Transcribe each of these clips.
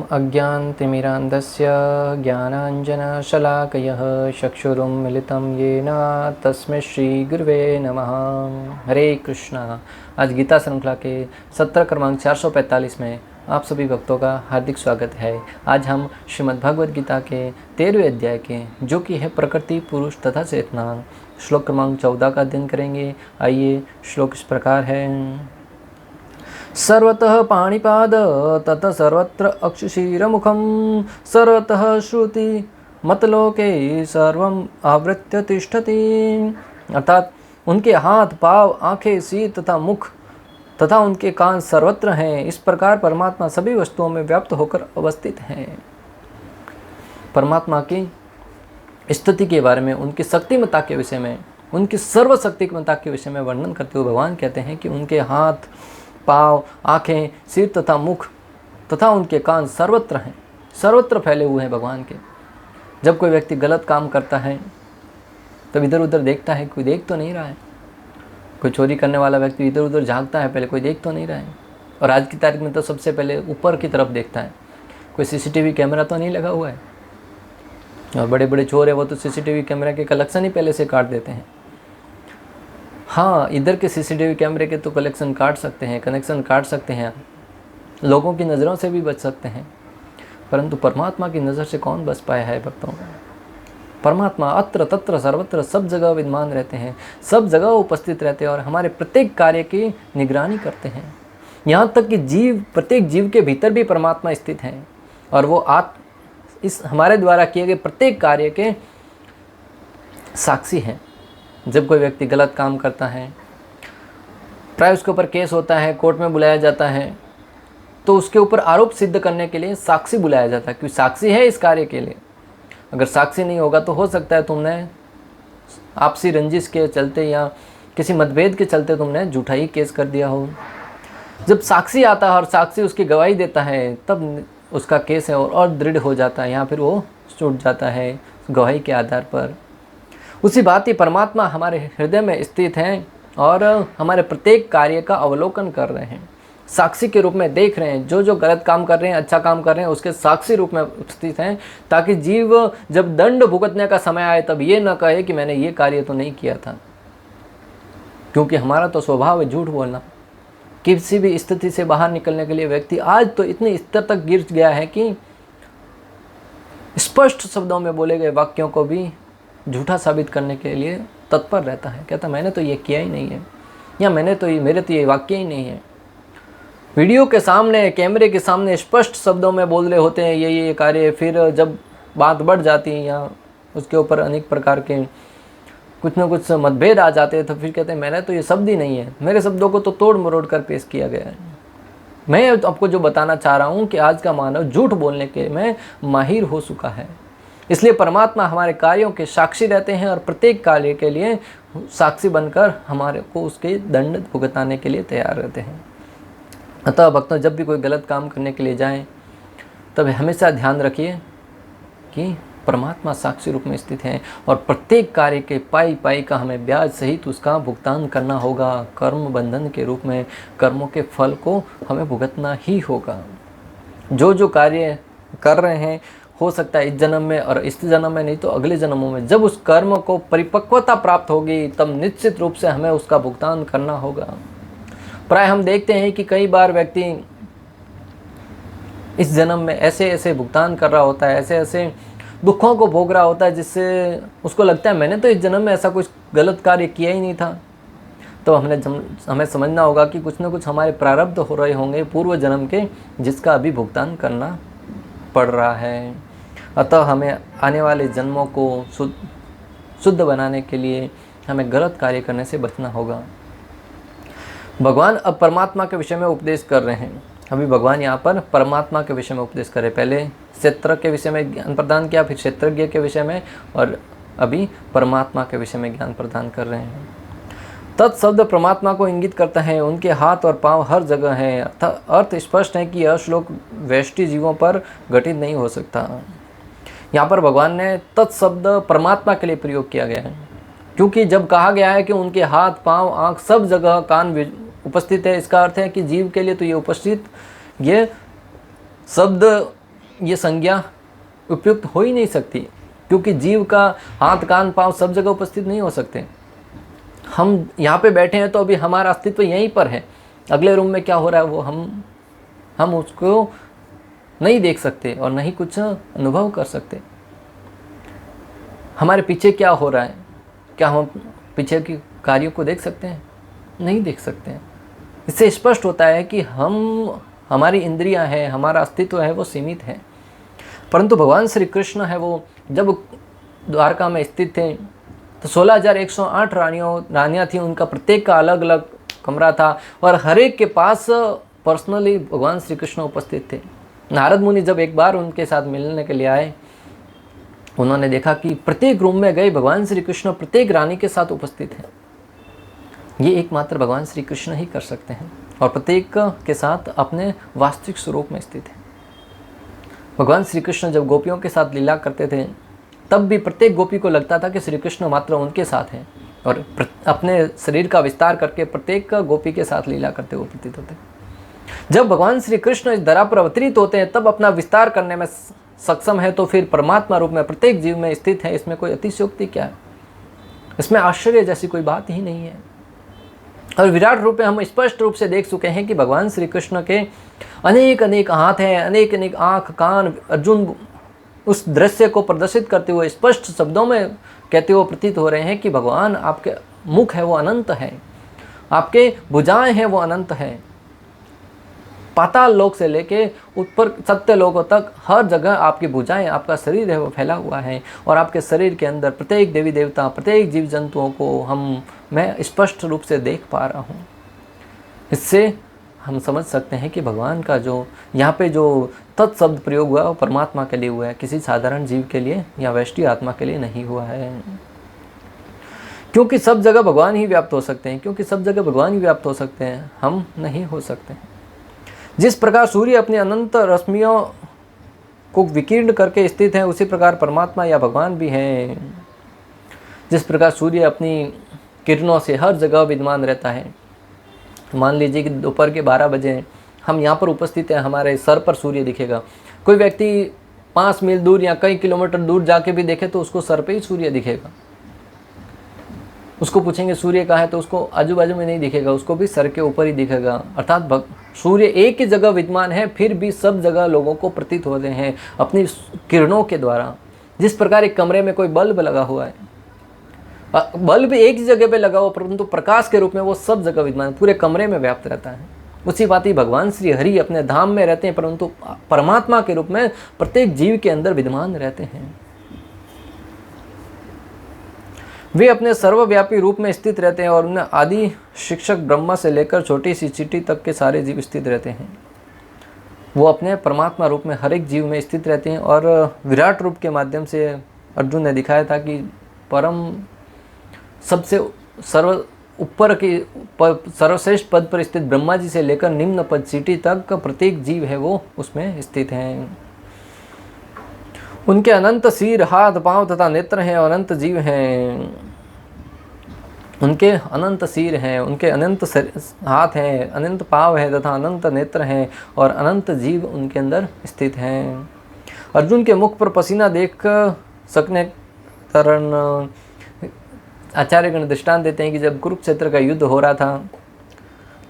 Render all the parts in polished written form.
अज्ञानतिमिरान्धस्य ज्ञानाञ्जनशलाकयः चक्षुरुन्मिलितं येन तस्मै श्रीगुरुवे नमः। हरे कृष्णा। आज गीता श्रृंखला के सत्र क्रमांक 445 में आप सभी भक्तों का हार्दिक स्वागत है। आज हम श्रीमद् भगवद गीता के 13वें अध्याय के जो कि है प्रकृति, पुरुष तथा चेतना, श्लोक क्रमांक 14 का अध्ययन करेंगे। आइए, श्लोक इस प्रकार है। सर्वतः पाणिपाद ततः सर्वत्र अक्षशिरमुखं सर्वतः श्रुति मतलोके सर्वं आवृत्य तिष्ठति। अर्थात उनके हाथ, पाँव, आँखें, सिर तथा मुख तथा उनके कान सर्वत्र हैं। इस प्रकार परमात्मा सभी वस्तुओं में व्याप्त होकर अवस्थित हैं। परमात्मा की स्तुति के बारे में, उनकी शक्तिमत्ता के विषय में, उनकी सर्वशक्तिमत्ता के विषय में वर्णन करते हुए भगवान कहते हैं कि उनके हाथ, पाँव, आँखें, सिर तथा मुख तथा उनके कान सर्वत्र हैं, सर्वत्र फैले हुए हैं भगवान के। जब कोई व्यक्ति गलत काम करता है तब इधर उधर देखता है, कोई देख तो नहीं रहा है। कोई चोरी करने वाला व्यक्ति इधर उधर झांकता है, पहले कोई देख तो नहीं रहा है। और आज की तारीख में तो सबसे पहले ऊपर की तरफ देखता है, कोई सीसीटीवी कैमरा तो नहीं लगा हुआ है। और बड़े बड़े चोर है वो तो सीसीटीवी कैमरा के कलेक्शन ही पहले से काट देते हैं। हाँ, इधर के सीसीटीवी कैमरे के तो कलेक्शन काट सकते हैं, कनेक्शन काट सकते हैं, लोगों की नज़रों से भी बच सकते हैं, परंतु परमात्मा की नज़र से कौन बच पाया है भक्तों? परमात्मा अत्र तत्र सर्वत्र सब जगह विद्यमान रहते हैं, सब जगह उपस्थित रहते हैं और हमारे प्रत्येक कार्य की निगरानी करते हैं। यहाँ तक कि जीव, प्रत्येक जीव के भीतर भी परमात्मा स्थित हैं और वो इस हमारे द्वारा किए गए प्रत्येक कार्य के साक्षी हैं। जब कोई व्यक्ति गलत काम करता है, प्राय उसके ऊपर केस होता है, कोर्ट में बुलाया जाता है, तो उसके ऊपर आरोप सिद्ध करने के लिए साक्षी बुलाया जाता है, क्योंकि साक्षी है इस कार्य के लिए। अगर साक्षी नहीं होगा तो हो सकता है तुमने आपसी रंजिश के चलते या किसी मतभेद के चलते तुमने झूठा ही केस कर दिया हो। जब साक्षी आता है और साक्षी उसकी गवाही देता है, तब उसका केस है और दृढ़ हो जाता है, या फिर वो छूट जाता है गवाही के आधार पर। उसी बात ही परमात्मा हमारे हृदय में स्थित हैं और हमारे प्रत्येक कार्य का अवलोकन कर रहे हैं, साक्षी के रूप में देख रहे हैं। जो जो गलत काम कर रहे हैं, अच्छा काम कर रहे हैं, उसके साक्षी रूप में स्थित हैं, ताकि जीव जब दंड भुगतने का समय आए तब ये न कहे कि मैंने ये कार्य तो नहीं किया था। क्योंकि हमारा तो स्वभाव है झूठ बोलना। किसी भी स्थिति से बाहर निकलने के लिए व्यक्ति आज तो इतने स्तर तक गिर गया है कि स्पष्ट शब्दों में बोले गए वाक्यों को भी झूठा साबित करने के लिए तत्पर रहता है। कहता मैंने तो ये किया ही नहीं है, या मेरे तो ये वाक्य ही नहीं है। वीडियो के सामने, कैमरे के सामने स्पष्ट शब्दों में बोल रहे होते हैं ये कार्य, फिर जब बात बढ़ जाती है या उसके ऊपर अनेक प्रकार के कुछ न कुछ मतभेद आ जाते हैं, तो फिर कहते हैं मेरा तो ये शब्द ही नहीं है, मेरे शब्दों को तो तोड़ मरोड़ कर पेश किया गया है। मैं आपको जो बताना चाह रहा हूँ कि आज का मानव झूठ बोलने के में माहिर हो चुका है। इसलिए परमात्मा हमारे कार्यों के साक्षी रहते हैं और प्रत्येक कार्य के लिए साक्षी बनकर हमारे को उसके दंड भुगताने के लिए तैयार रहते हैं। अतः भक्तों, जब भी कोई गलत काम करने के लिए जाएं, तब हमेशा ध्यान रखिए कि परमात्मा साक्षी रूप में स्थित हैं और प्रत्येक कार्य के पाई पाई का हमें ब्याज सहित उसका भुगतान करना होगा। कर्म बंधन के रूप में कर्मों के फल को हमें भुगतना ही होगा। जो जो कार्य कर रहे हैं, हो सकता है इस जन्म में, और इस जन्म में नहीं तो अगले जन्मों में जब उस कर्म को परिपक्वता प्राप्त होगी, तब निश्चित रूप से हमें उसका भुगतान करना होगा। प्राय हम देखते हैं कि कई बार व्यक्ति इस जन्म में ऐसे ऐसे भुगतान कर रहा होता है, ऐसे ऐसे दुखों को भोग रहा होता है, जिससे उसको लगता है मैंने तो इस जन्म में ऐसा कुछ गलत कार्य किया ही नहीं था। तो हमें समझना होगा कि कुछ न कुछ हमारे प्रारब्ध हो रहे होंगे पूर्व जन्म के, जिसका अभी भुगतान करना पड़ रहा है। अतः हमें आने वाले जन्मों को शुद्ध बनाने के लिए हमें गलत कार्य करने से बचना होगा। भगवान अब परमात्मा के विषय में उपदेश कर रहे हैं। अभी भगवान यहाँ पर परमात्मा के विषय में उपदेश कर रहे हैं। पहले क्षेत्र के विषय में ज्ञान प्रदान किया, फिर क्षेत्रज्ञ के विषय में, और अभी परमात्मा के विषय में ज्ञान प्रदान कर रहे हैं। तत्शब्द परमात्मा को इंगित करता है। उनके हाथ और पांव हर जगह हैं। अर्थ स्पष्ट है कि यह श्लोक वैष्टि जीवों पर घटित नहीं हो सकता। यहाँ पर भगवान ने तत्शब्द परमात्मा के लिए प्रयोग किया गया है, क्योंकि जब कहा गया है कि उनके हाथ, पांव, आँख सब जगह, कान उपस्थित है, इसका अर्थ है कि जीव के लिए तो ये उपस्थित, ये शब्द ये संज्ञा उपयुक्त हो ही नहीं सकती, क्योंकि जीव का हाथ कान पाँव सब जगह उपस्थित नहीं हो सकते। हम यहाँ पे बैठे हैं तो अभी हमारा अस्तित्व यहीं पर है, अगले रूम में क्या हो रहा है वो हम उसको नहीं देख सकते और नहीं कुछ अनुभव कर सकते। हमारे पीछे क्या हो रहा है, क्या हम पीछे के कार्यों को देख सकते हैं? नहीं देख सकते हैं। इससे स्पष्ट होता है कि हमारी इंद्रियां हैं, हमारा अस्तित्व है वो सीमित है। परंतु भगवान श्री कृष्ण है वो जब द्वारका में स्थित थे तो 16,108 रानियाँ थी, उनका प्रत्येक का अलग अलग कमरा था और हर एक के पास पर्सनली भगवान श्री कृष्ण उपस्थित थे। नारद मुनि जब एक बार उनके साथ मिलने के लिए आए, उन्होंने देखा कि प्रत्येक रूम में गए भगवान श्री कृष्ण प्रत्येक रानी के साथ उपस्थित हैं। ये एकमात्र भगवान श्री कृष्ण ही कर सकते हैं और प्रत्येक के साथ अपने वास्तविक स्वरूप में स्थित है। भगवान श्री कृष्ण जब गोपियों के साथ लीला करते थे तब भी प्रत्येक गोपी को लगता था कि श्री कृष्ण मात्र उनके साथ हैं और अपने शरीर का विस्तार करके प्रत्येक गोपी के साथ लीला करते हुए प्रतीत होते। जब भगवान श्री कृष्ण इस धरा पर अवतरित होते हैं तब अपना विस्तार करने में सक्षम है, तो फिर परमात्मा रूप में प्रत्येक जीव में स्थित है। इसमें कोई अतिशयोक्ति क्या है? इसमें आश्चर्य जैसी कोई बात ही नहीं है। और विराट रूप में हम स्पष्ट रूप से देख चुके हैं कि भगवान श्री कृष्ण के अनेक अनेक हाथ हैं, अनेक अनेक आँख कान। अर्जुन उस दृश्य को प्रदर्शित करते हुए स्पष्ट शब्दों में कहते हुए प्रतीत हो रहे हैं कि भगवान आपके मुख है वो अनंत है, आपके भुजाएं हैं वो अनंत है। पाताल लोक से लेके ऊपर सत्य लोकों तक हर जगह आपकी भुजाएं, आपका शरीर है वो फैला हुआ है और आपके शरीर के अंदर प्रत्येक देवी देवता, प्रत्येक जीव जंतुओं को मैं स्पष्ट रूप से देख पा रहा हूँ। इससे हम समझ सकते हैं कि भगवान का जो यहाँ पे जो तत्शब्द प्रयोग हुआ है वो परमात्मा के लिए हुआ है, किसी साधारण जीव के लिए या वैष्णव आत्मा के लिए नहीं हुआ है। क्योंकि सब जगह भगवान ही व्याप्त हो सकते हैं, क्योंकि सब जगह भगवान ही व्याप्त हो सकते हैं, हम नहीं हो सकते हैं। जिस प्रकार सूर्य अपनी अनंत रश्मियों को विकीर्ण करके स्थित है, उसी प्रकार परमात्मा या भगवान भी हैं। जिस प्रकार सूर्य अपनी किरणों से हर जगह विद्यमान रहता है। मान लीजिए कि दोपहर के 12 बजे हम यहाँ पर उपस्थित हैं, हमारे सर पर सूर्य दिखेगा। कोई व्यक्ति 5 मील दूर या कई किलोमीटर दूर जाके भी देखे तो उसको सर पे ही सूर्य दिखेगा। उसको पूछेंगे सूर्य कहाँ है तो उसको आजू बाजू में नहीं दिखेगा, उसको भी सर के ऊपर ही दिखेगा। अर्थात सूर्य एक ही जगह विद्यमान है, फिर भी सब जगह लोगों को प्रतीत होते हैं अपनी किरणों के द्वारा। जिस प्रकार एक कमरे में कोई बल्ब लगा हुआ है, बल्ब एक ही जगह पे लगा हुआ परंतु प्रकाश के रूप में वो सब जगह विद्यमान, पूरे कमरे में व्याप्त रहता है। उसी बात ही भगवान श्री हरि अपने धाम में रहते हैं परंतु परमात्मा के रूप में प्रत्येक जीव के अंदर विद्यमान रहते हैं। वे अपने सर्वव्यापी रूप में स्थित रहते हैं और उनमें आदि शिक्षक ब्रह्मा से लेकर छोटी सी चींटी तक के सारे जीव स्थित रहते हैं। वो अपने परमात्मा रूप में हर एक जीव में स्थित रहते हैं। और विराट रूप के माध्यम से अर्जुन ने दिखाया था कि परम सबसे ऊपर की सर्वश्रेष्ठ पद पर स्थित ब्रह्मा जी से लेकर निम्न पद चींटी तक का प्रत्येक जीव है वो उसमें स्थित हैं। उनके अनंत सिर हाथ पांव तथा नेत्र हैं और अनंत जीव हैं। उनके अनंत सिर हैं, उनके अनंत हाथ हैं, अनंत पांव हैं तथा अनंत नेत्र हैं और अनंत जीव उनके अंदर स्थित हैं। अर्जुन के मुख पर पसीना देख सकने कारण आचार्यगण दृष्टांत देते हैं कि जब कुरुक्षेत्र का युद्ध हो रहा था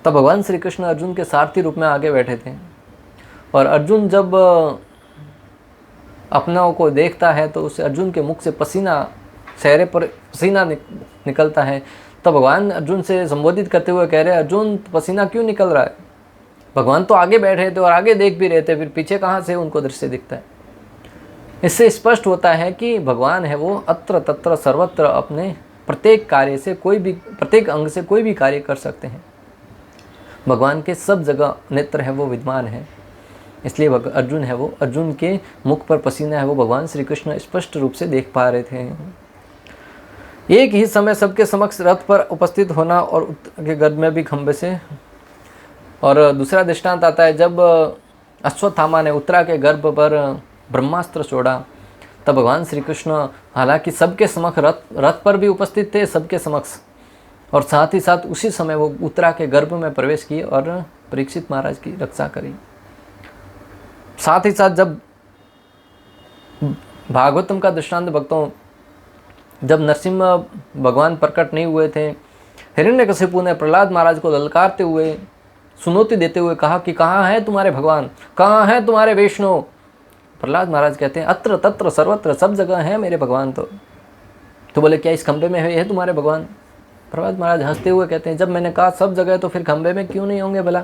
तब भगवान श्री कृष्ण अर्जुन के सारथी रूप में आगे बैठे थे और अर्जुन जब अपनों को देखता है तो उसे अर्जुन के मुख से पसीना, चेहरे पर पसीना निकलता है। तब भगवान अर्जुन से संबोधित करते हुए कह रहे हैं, अर्जुन पसीना क्यों निकल रहा है? भगवान तो आगे बैठे थे और आगे देख भी रहे थे, फिर पीछे कहाँ से उनको दृश्य दिखता है? इससे स्पष्ट होता है कि भगवान है वो अत्र तत्र सर्वत्र अपने प्रत्येक कार्य से कोई भी, प्रत्येक अंग से कोई भी कार्य कर सकते हैं। भगवान के सब जगह नेत्र है वो विद्यमान है। इसलिए अर्जुन है वो, अर्जुन के मुख पर पसीना है वो भगवान श्री कृष्ण स्पष्ट रूप से देख पा रहे थे। एक ही समय सबके समक्ष रथ पर उपस्थित होना और के गर्भ में भी खंबे से। और दूसरा दृष्टांत आता है जब अश्वत्थामा ने उत्तरा के गर्भ पर ब्रह्मास्त्र छोड़ा तब भगवान श्री कृष्ण हालांकि सबके समक्ष रथ पर भी उपस्थित थे, सबके समक्ष, और साथ ही साथ उसी समय वो उत्तरा के गर्भ में प्रवेश किए और परीक्षित महाराज की रक्षा करी। साथ ही साथ जब भागवतम का दृष्टांत भक्तों, जब नरसिंह भगवान प्रकट नहीं हुए थे, हिरण्यकशिपु ने प्रहलाद महाराज को ललकारते हुए, सुनौती देते हुए कहा कि कहाँ है तुम्हारे भगवान, कहाँ है तुम्हारे वैष्णव। प्रहलाद महाराज कहते हैं अत्र तत्र सर्वत्र, सब जगह है मेरे भगवान। तो बोले क्या इस खंबे में है तुम्हारे भगवान? प्रहलाद महाराज हंसते हुए कहते हैं जब मैंने कहा सब जगह है तो फिर खंबे में क्यों नहीं होंगे भला।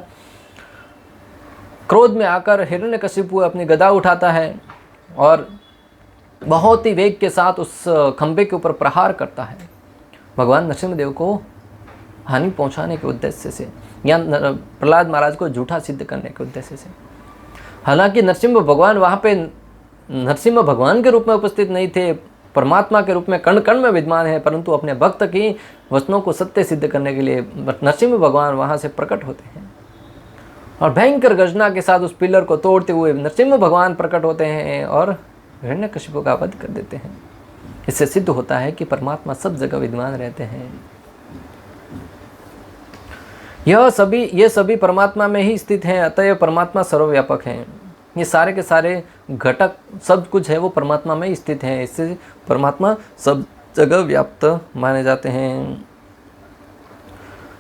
क्रोध में आकर हिरण्यकशिपु अपनी गदा उठाता है और बहुत ही वेग के साथ उस खंबे के ऊपर प्रहार करता है, भगवान नरसिंहदेव को हानि पहुंचाने के उद्देश्य से या प्रहलाद महाराज को झूठा सिद्ध करने के उद्देश्य से। हालांकि नरसिंह भगवान वहाँ पे नरसिंह भगवान के रूप में उपस्थित नहीं थे, परमात्मा के रूप में कण कण में विद्यमान है, परंतु अपने भक्त की वचनों को सत्य सिद्ध करने के लिए नरसिंह भगवान वहाँ से प्रकट होते हैं और भयंकर गर्जना के साथ उस पिलर को तोड़ते हुए नरसिंह भगवान प्रकट होते हैं और हिरण्यकशिपु का वध कर देते हैं। इससे सिद्ध होता है कि परमात्मा सब जगह विद्यमान रहते हैं। ये सभी परमात्मा में ही स्थित हैं, अतएव परमात्मा सर्वव्यापक हैं। ये सारे के सारे घटक सब कुछ है वो परमात्मा में ही स्थित हैं, इससे परमात्मा सब जगह व्याप्त माने जाते हैं।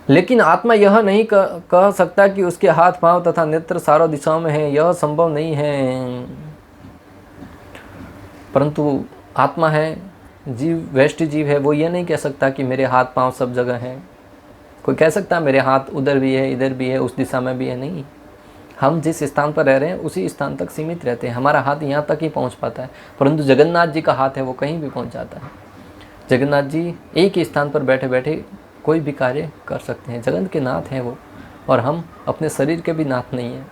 लेकिन आत्मा यह नहीं कह सकता कि उसके हाथ पांव तथा नेत्र चारों दिशाओं में हैं, यह संभव नहीं है। परंतु आत्मा है, जीव वैष्टि जीव है, वो ये नहीं कह सकता कि मेरे हाथ पांव सब जगह हैं। कोई कह सकता है मेरे हाथ उधर भी है, इधर भी है, उस दिशा में भी है, नहीं। हम जिस स्थान पर रह रहे हैं उसी स्थान तक सीमित रहते हैं, हमारा हाथ यहाँ तक ही पहुँच पाता है। परंतु जगन्नाथ जी का हाथ है वो कहीं भी पहुँच जाता है। जगन्नाथ जी एक ही स्थान पर बैठे बैठे कोई भी कार्य कर सकते हैं, जगत के नाथ हैं वो, और हम अपने शरीर के भी नाथ नहीं हैं।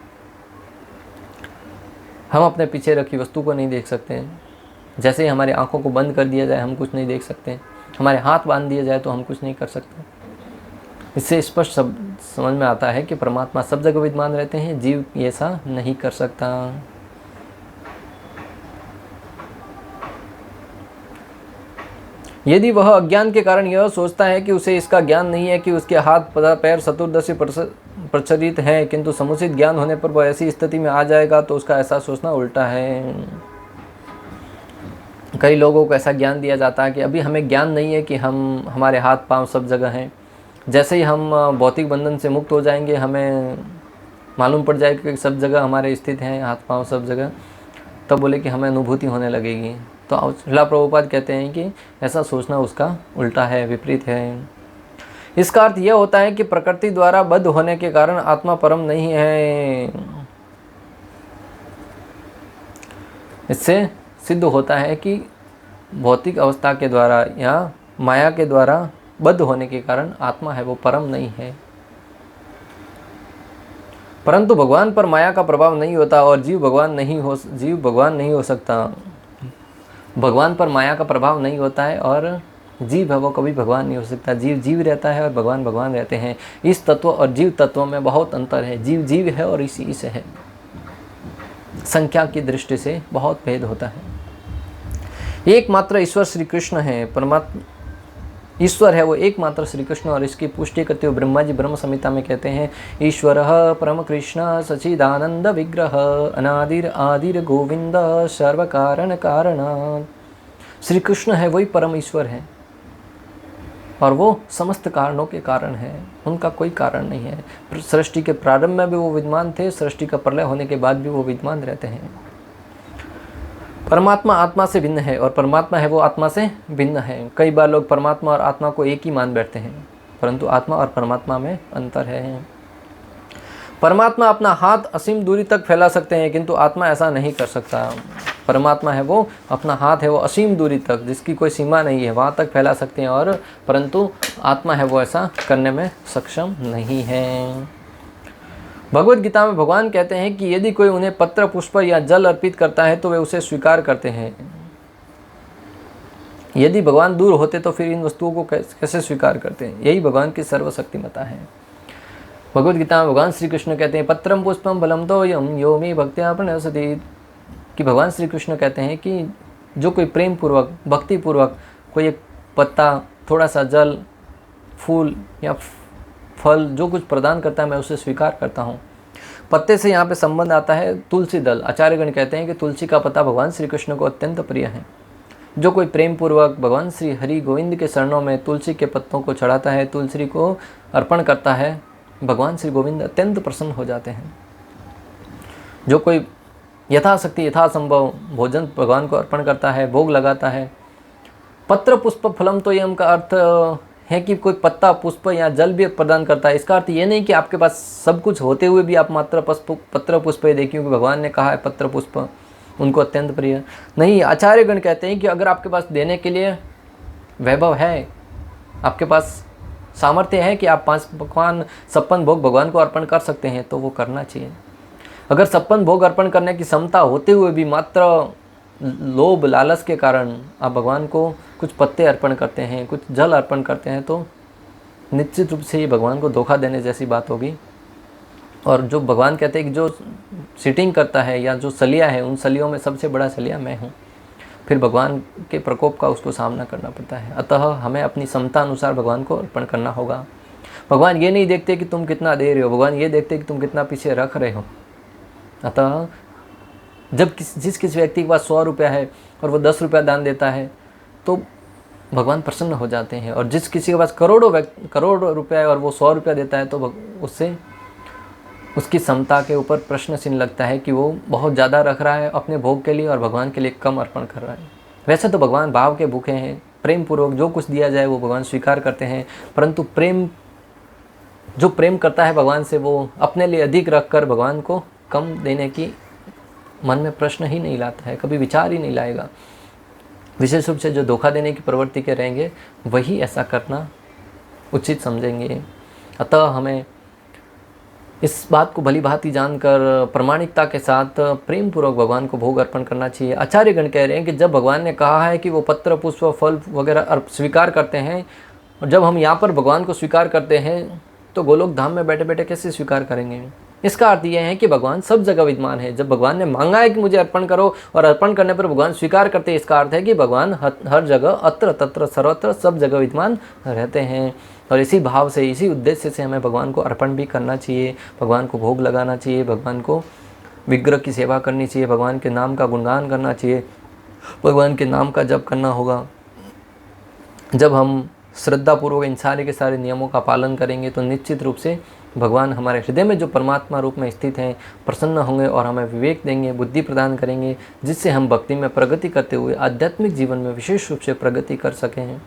हम अपने पीछे रखी वस्तु को नहीं देख सकते हैं। जैसे ही हमारी आंखों को बंद कर दिया जाए हम कुछ नहीं देख सकते, हमारे हाथ बांध दिया जाए तो हम कुछ नहीं कर सकते। इससे स्पष्ट समझ में आता है कि परमात्मा सब जगह विद्यमान रहते हैं, जीव ऐसा नहीं कर सकता। यदि वह अज्ञान के कारण यह सोचता है कि उसे इसका ज्ञान नहीं है कि उसके हाथ पैर चतुर्दशी प्रचलित हैं, किंतु समुचित ज्ञान होने पर वह ऐसी स्थिति में आ जाएगा, तो उसका ऐसा सोचना उल्टा है। कई लोगों को ऐसा ज्ञान दिया जाता है कि अभी हमें ज्ञान नहीं है कि हमारे हाथ पांव सब जगह हैं। जैसे ही हम भौतिक बंधन से मुक्त हो जाएंगे, हमें मालूम पड़ जाएगा कि सब जगह हमारे स्थित हैं, हाथ पांव सब जगह, तब बोले कि हमें अनुभूति होने लगेगी। तो श्रील प्रभुपाद कहते हैं कि ऐसा सोचना उसका उल्टा है, विपरीत है। इसका अर्थ यह होता है कि प्रकृति द्वारा बद्ध होने के कारण आत्मा परम नहीं है। इससे सिद्ध होता है कि भौतिक अवस्था के द्वारा या माया के द्वारा बद्ध होने के कारण आत्मा है वो परम नहीं है। परंतु भगवान पर माया का प्रभाव नहीं होता और जीव भगवान नहीं हो सकता। भगवान पर माया का प्रभाव नहीं होता है और जीव है वो कभी भगवान नहीं हो सकता। जीव रहता है और भगवान रहते हैं। इस तत्व और जीव तत्व में बहुत अंतर है। जीव है और इसे है। संख्या की दृष्टि से बहुत भेद होता है। एकमात्र ईश्वर श्री कृष्ण है। परमात्मा ईश्वर है वो एकमात्र श्री कृष्ण, और इसकी पुष्टि करते हुए ब्रह्मा जी ब्रह्म संहिता में कहते हैं, ईश्वर परम कृष्ण सचिदानंद विग्रह अनादिर आदिर गोविंद सर्व कारण कारण। श्री कृष्ण है वही परम ईश्वर है और वो समस्त कारणों के कारण है, उनका कोई कारण नहीं है। सृष्टि के प्रारंभ में भी वो विद्यमान थे, सृष्टि का प्रलय होने के बाद भी वो विद्यमान रहते हैं। परमात्मा आत्मा से भिन्न है और परमात्मा है वो आत्मा से भिन्न है। कई बार लोग परमात्मा और आत्मा को एक ही मान बैठते हैं, परंतु आत्मा और परमात्मा में अंतर है। परमात्मा अपना हाथ असीम दूरी तक फैला सकते हैं, किंतु आत्मा ऐसा नहीं कर सकता। परमात्मा है वो अपना हाथ है वो असीम दूरी तक, जिसकी कोई सीमा नहीं है, वहाँ तक फैला सकते हैं, और परंतु आत्मा है वो ऐसा करने में सक्षम नहीं है। भगवत गीता में भगवान कहते हैं कि यदि कोई उन्हें पत्र पुष्प या जल अर्पित करता है तो वे उसे स्वीकार करते हैं। यदि भगवान दूर होते तो फिर इन वस्तुओं को कैसे स्वीकार करते हैं? यही भगवान की सर्वशक्तिमता है। भगवत गीता में भगवान श्री कृष्ण कहते हैं, पत्रम पुष्पम बलम तो यम यो मे भक्त्या प्रणश्यति, कि भगवान श्री कृष्ण कहते हैं कि जो कोई प्रेम पूर्वक भक्ति पूर्वक कोई एक पत्ता, थोड़ा सा जल, फूल या फल जो कुछ प्रदान करता है मैं उसे स्वीकार करता हूँ। पत्ते से यहाँ पे संबंध आता है तुलसी दल। आचार्यगण कहते हैं कि तुलसी का पत्ता भगवान श्री कृष्ण को अत्यंत प्रिय है। जो कोई प्रेम पूर्वक भगवान श्री हरि गोविंद के चरणों में तुलसी के पत्तों को चढ़ाता है, तुलसी को अर्पण करता है, भगवान श्री गोविंद अत्यंत प्रसन्न हो जाते हैं। जो कोई यथाशक्ति यथासंभव भोजन भगवान को अर्पण करता है, भोग लगाता है। पत्र पुष्प फलम तो यम का अर्थ है कि कोई पत्ता पुष्प या जल भी प्रदान करता है। इसका अर्थ ये नहीं कि आपके पास सब कुछ होते हुए भी आप मात्र पत्र पुष्प ही दें, क्योंकि भगवान ने कहा है पत्र पुष्प उनको अत्यंत प्रिय नहीं। आचार्यगण कहते हैं कि अगर आपके पास देने के लिए वैभव है, आपके पास सामर्थ्य है कि आप 5 पकवान 56 भोग भगवान को अर्पण कर सकते हैं, तो वो करना चाहिए। अगर 56 भोग अर्पण करने की क्षमता होते हुए भी मात्र लोभ लालच के कारण आप भगवान को कुछ पत्ते अर्पण करते हैं, कुछ जल अर्पण करते हैं, तो निश्चित रूप से ये भगवान को धोखा देने जैसी बात होगी। और जो भगवान कहते हैं कि जो सिटिंग करता है या जो सलिया है, उन सलियों में सबसे बड़ा सलिया मैं हूँ, फिर भगवान के प्रकोप का उसको सामना करना पड़ता है। अतः हमें अपनी क्षमता अनुसार भगवान को अर्पण करना होगा। भगवान ये नहीं देखते कि तुम कितना दे रहे हो, भगवान ये देखते कि तुम कितना पीछे रख रहे हो। अतः जब जिस किसी व्यक्ति के पास 100 रुपया है और वो 10 रुपया दान देता है, तो भगवान प्रसन्न हो जाते हैं। और जिस किसी के पास करोड़ों रुपया है और वो 100 रुपया देता है, तो उससे उसकी क्षमता के ऊपर प्रश्न चिन्ह लगता है कि वो बहुत ज़्यादा रख रहा है अपने भोग के लिए और भगवान के लिए कम अर्पण कर रहा है। वैसे तो भगवान भाव के भूखे हैं, प्रेम पूर्वक जो कुछ दिया जाए वो भगवान स्वीकार करते हैं, परंतु जो प्रेम करता है भगवान से, वो अपने लिए अधिक रख कर भगवान को कम देने की मन में प्रश्न ही नहीं लाता है, कभी विचार ही नहीं लाएगा। विशेष रूप से जो धोखा देने की प्रवृत्ति के रहेंगे, वही ऐसा करना उचित समझेंगे। अतः हमें इस बात को भली भांति जानकर प्रमाणिकता के साथ प्रेम पूर्वक भगवान को भोग अर्पण करना चाहिए। आचार्यगण कह रहे हैं कि जब भगवान ने कहा है कि वो पत्र पुष्प फल वगैरह स्वीकार करते हैं, और जब हम यहाँ पर भगवान को स्वीकार करते हैं, तो गोलोक धाम में बैठे बैठे कैसे स्वीकार करेंगे? इसका अर्थ यह है कि भगवान सब जगह विद्यमान है। जब भगवान ने मांगा है कि मुझे अर्पण करो और अर्पण करने पर भगवान स्वीकार करते हैं, इसका अर्थ है कि भगवान हर जगह अत्र तत्र सर्वत्र सब जगह विद्यमान रहते हैं। और इसी भाव से, इसी उद्देश्य से हमें भगवान को अर्पण भी करना चाहिए, भगवान को भोग लगाना चाहिए, भगवान को विग्रह की सेवा करनी चाहिए, भगवान के नाम का गुणगान करना चाहिए, भगवान के नाम का जप करना होगा। जब हम श्रद्धापूर्वक इन सारे के सारे नियमों का पालन करेंगे, तो निश्चित रूप से भगवान हमारे हृदय में जो परमात्मा रूप में स्थित हैं प्रसन्न होंगे और हमें विवेक देंगे, बुद्धि प्रदान करेंगे, जिससे हम भक्ति में प्रगति करते हुए आध्यात्मिक जीवन में विशेष रूप से प्रगति कर सकें।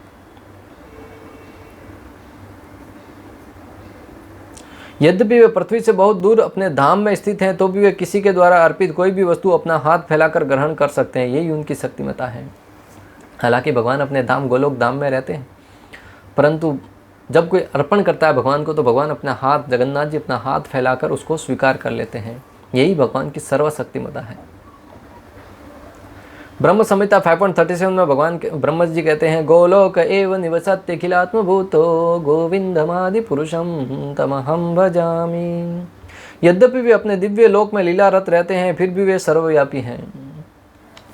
यद्यपि वे पृथ्वी से बहुत दूर अपने धाम में स्थित हैं, तो भी वे किसी के द्वारा अर्पित कोई भी वस्तु अपना हाथ फैलाकर ग्रहण कर सकते हैं। यही उनकी शक्तिमता है। हालांकि भगवान अपने धाम गोलोक धाम में रहते हैं, परंतु जब कोई अर्पण करता है भगवान को, तो भगवान अपना हाथ, जगन्नाथ जी अपना हाथ फैलाकर उसको स्वीकार कर लेते हैं। यही भगवान की सर्वशक्तिमता है। ब्रह्म संहिता 5.37 में भगवान ब्रह्म जी कहते हैं, गोलोक एव निवसत्य खिलात्म भूतो गोविंदमादि पुरुषम तमहम भजामि। यद्यपि वे अपने दिव्य लोक में लीलारत रहते हैं, फिर भी वे सर्वव्यापी हैं।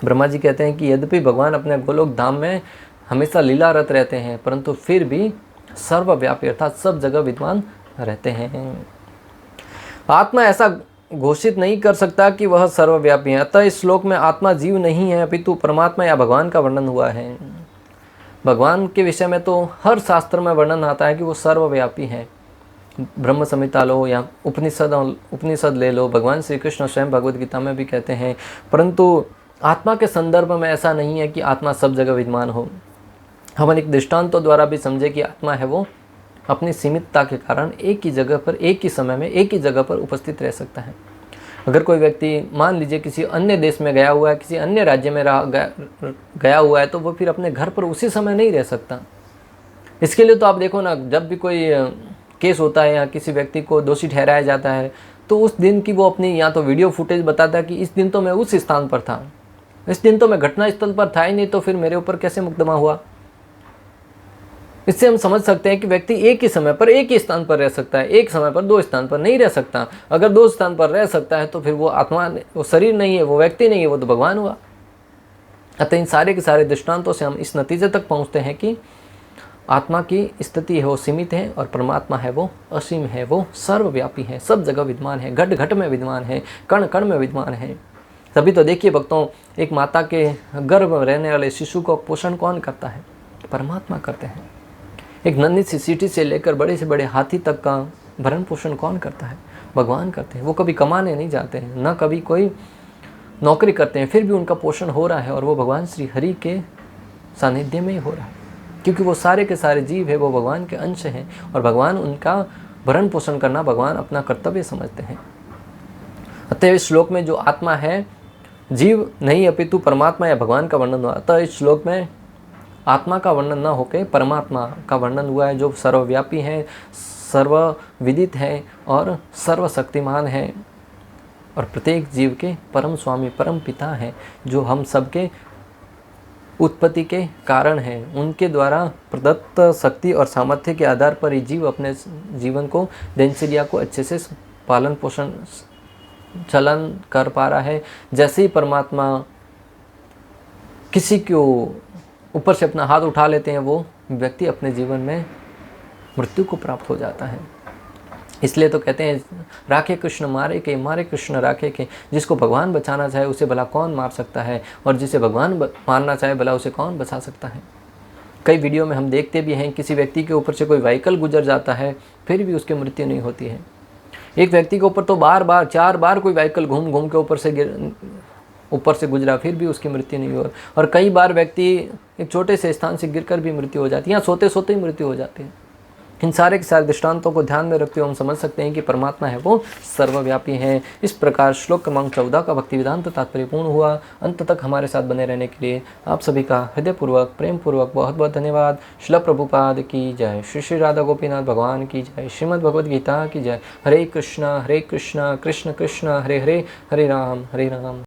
ब्रह्मा जी कहते हैं कि यद्यपि भगवान अपने गोलोक धाम में हमेशा लीलारत रहते हैं, परंतु फिर भी सर्वव्यापी अर्थात सब जगह विद्वान रहते हैं। आत्मा ऐसा घोषित नहीं कर सकता कि वह सर्वव्यापी है। अतः इस श्लोक में आत्मा जीव नहीं है, अपितु परमात्मा या भगवान का वर्णन हुआ है। भगवान के विषय में तो हर शास्त्र में वर्णन आता है कि वो सर्वव्यापी है। ब्रह्म संहिता लो या उपनिषद ले लो, भगवान श्री कृष्ण स्वयं भगवद गीता में भी कहते हैं। परंतु आत्मा के संदर्भ में ऐसा नहीं है कि आत्मा सब जगह विद्यमान हो। हम एक दृष्टांतों द्वारा भी समझे कि आत्मा है वो अपनी सीमितता के कारण एक ही जगह पर, एक ही समय में, एक ही जगह पर उपस्थित रह सकता है। अगर कोई व्यक्ति मान लीजिए किसी अन्य देश में गया हुआ है, किसी अन्य राज्य में गया हुआ है, तो वो फिर अपने घर पर उसी समय नहीं रह सकता। इसके लिए तो आप देखो ना, जब भी कोई केस होता है या किसी व्यक्ति को दोषी ठहराया जाता है, तो उस दिन की वो अपनी या तो वीडियो फुटेज बताता है कि इस दिन तो मैं उस स्थान पर था, इस दिन तो मैं घटनास्थल पर था ही नहीं, तो फिर मेरे ऊपर कैसे मुकदमा हुआ। इससे हम समझ सकते हैं कि व्यक्ति एक ही समय पर एक ही स्थान पर रह सकता है, एक समय पर 2 स्थान पर नहीं रह सकता। अगर 2 स्थान पर रह सकता है तो फिर वो आत्मा, वो शरीर नहीं है, वो व्यक्ति नहीं है, वो तो भगवान हुआ। अतः इन सारे के सारे दृष्टांतों से हम इस नतीजे तक पहुंचते हैं कि आत्मा की स्थिति है वो सीमित है और परमात्मा है वो असीम है, वो सर्वव्यापी है, सब जगह विद्यमान है, घट घट में विद्यमान है, कण कण में विद्यमान है। तभी तो देखिए भक्तों, एक माता के गर्भ में रहने वाले शिशु को पोषण कौन करता है? परमात्मा करते हैं। एक नन्ही सी चींटी से लेकर बड़े से बड़े हाथी तक का भरण पोषण कौन करता है? भगवान करते हैं। वो कभी कमाने नहीं जाते हैं, ना कभी कोई नौकरी करते हैं, फिर भी उनका पोषण हो रहा है और वो भगवान श्री हरि के सानिध्य में ही हो रहा है, क्योंकि वो सारे के सारे जीव है, वो भगवान के अंश हैं और भगवान उनका भरण पोषण करना भगवान अपना कर्तव्य समझते हैं। अतः इस श्लोक में जो आत्मा है जीव नहीं अपितु परमात्मा या भगवान का वर्णन हुआ। अतः इस श्लोक में आत्मा का वर्णन न होकर परमात्मा का वर्णन हुआ है, जो सर्वव्यापी है, सर्वविदित है और सर्वशक्तिमान है और प्रत्येक जीव के परम स्वामी परम पिता हैं, जो हम सबके उत्पत्ति के कारण हैं। उनके द्वारा प्रदत्त शक्ति और सामर्थ्य के आधार पर ही जीव अपने जीवन को, दिनचर्या को अच्छे से पालन पोषण चलन कर पा रहा है। जैसे ही परमात्मा किसी को ऊपर से अपना हाथ उठा लेते हैं, वो व्यक्ति अपने जीवन में मृत्यु को प्राप्त हो जाता है। इसलिए तो कहते हैं राखे कृष्ण मारे के, मारे कृष्ण राखे के। जिसको भगवान बचाना चाहे उसे भला कौन मार सकता है, और जिसे भगवान मारना चाहे भला उसे कौन बचा सकता है। कई वीडियो में हम देखते भी हैं, किसी व्यक्ति के ऊपर से कोई व्हीकल गुजर जाता है फिर भी उसकी मृत्यु नहीं होती है। एक व्यक्ति के ऊपर तो बार बार 4 बार कोई व्हीकल घूम घूम के ऊपर से गुजरा, फिर भी उसकी मृत्यु नहीं हो। और कई बार व्यक्ति एक छोटे से स्थान से गिरकर भी मृत्यु हो जाती है, या सोते सोते ही मृत्यु हो जाती है। इन सारे के सारे दृष्टांतों को ध्यान में रखते हुए हम समझ सकते हैं कि परमात्मा है वो सर्वव्यापी है। इस प्रकार श्लोक क्रमांक 14 का भक्ति वेदांत तात्पर्य पूर्ण हुआ। अंत तक हमारे साथ बने रहने के लिए आप सभी का हृदयपूर्वक प्रेम पूर्वक बहुत बहुत धन्यवाद। श्रील प्रभुपाद की जय, श्री श्री राधा गोपीनाथ भगवान की जय, श्रीमद् भगवद गीता की जय। हरे कृष्णा कृष्ण कृष्ण हरे हरे, हरे राम हरे राम।